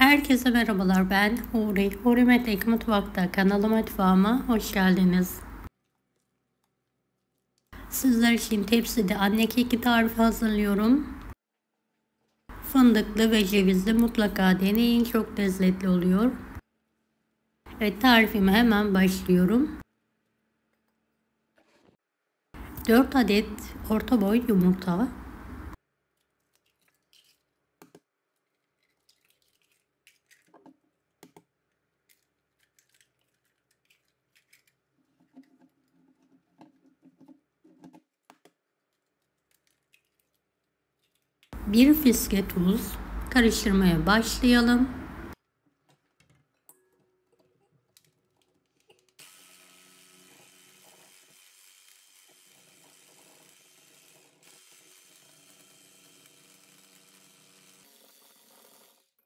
Herkese merhabalar, ben Huri. Huri Metek Mutfak'ta kanalıma, mutfağıma hoş geldiniz. Sizler için tepside anne keki tarifi hazırlıyorum. Fındıklı ve cevizli, mutlaka deneyin, çok lezzetli oluyor. Evet, tarifime hemen başlıyorum. 4 adet orta boy yumurta, 1 fiske tuz, karıştırmaya başlayalım.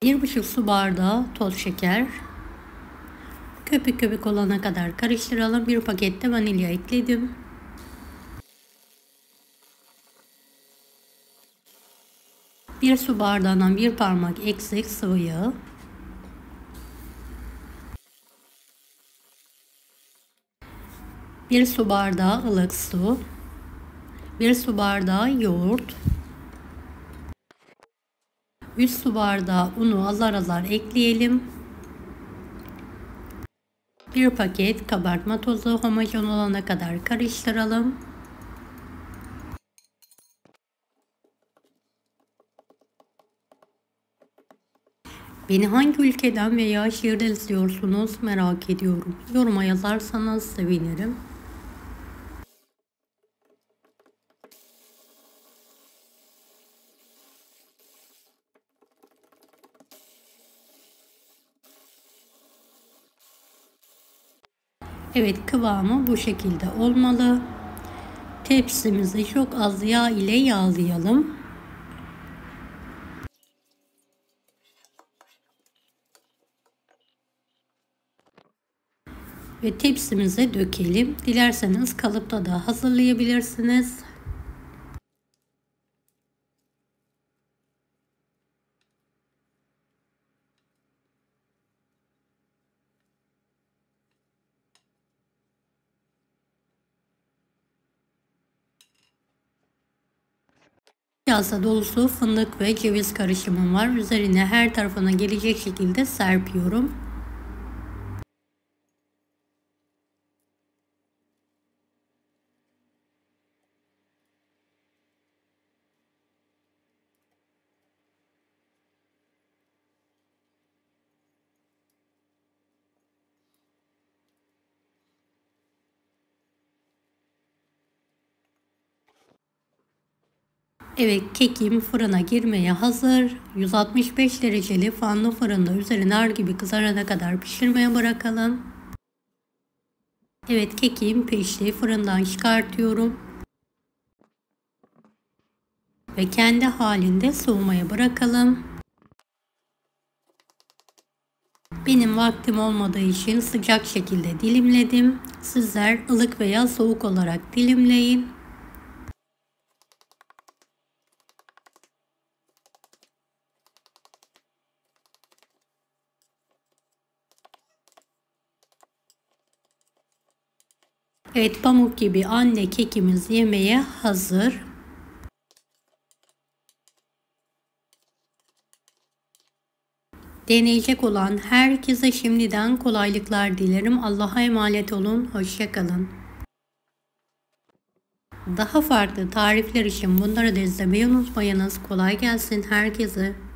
Bir buçuk su bardağı toz şeker. Köpük köpük olana kadar karıştıralım. Bir pakette vanilya ekledim. Bir su bardağından bir parmak eksik sıvı yağ. Bir su bardağı ılık su. Bir su bardağı yoğurt. 3 su bardağı unu azar azar ekleyelim. Bir paket kabartma tozu, homojen olana kadar karıştıralım. Beni hangi ülkeden veya şehirden izliyorsunuz merak ediyorum. Yoruma yazarsanız sevinirim. Evet, kıvamı bu şekilde olmalı. Tepsimizi çok az yağ ile yağlayalım. Ve tepsimize dökelim. Dilerseniz kalıpta da hazırlayabilirsiniz. Kase dolusu fındık ve ceviz karışımım var. Üzerine her tarafına gelecek şekilde serpiyorum. Evet, kekim fırına girmeye hazır. 165 dereceli fanlı fırında üzeri nar gibi kızarana kadar pişirmeye bırakalım. Evet, kekim pişti. Fırından çıkartıyorum. Ve kendi halinde soğumaya bırakalım. Benim vaktim olmadığı için sıcak şekilde dilimledim. Sizler ılık veya soğuk olarak dilimleyin. Evet, pamuk gibi anne kekimiz yemeğe hazır. Deneyecek olan herkese şimdiden kolaylıklar dilerim. Allah'a emanet olun. Hoşça kalın. Daha farklı tarifler için bunları da izlemeyi unutmayınız. Kolay gelsin herkese.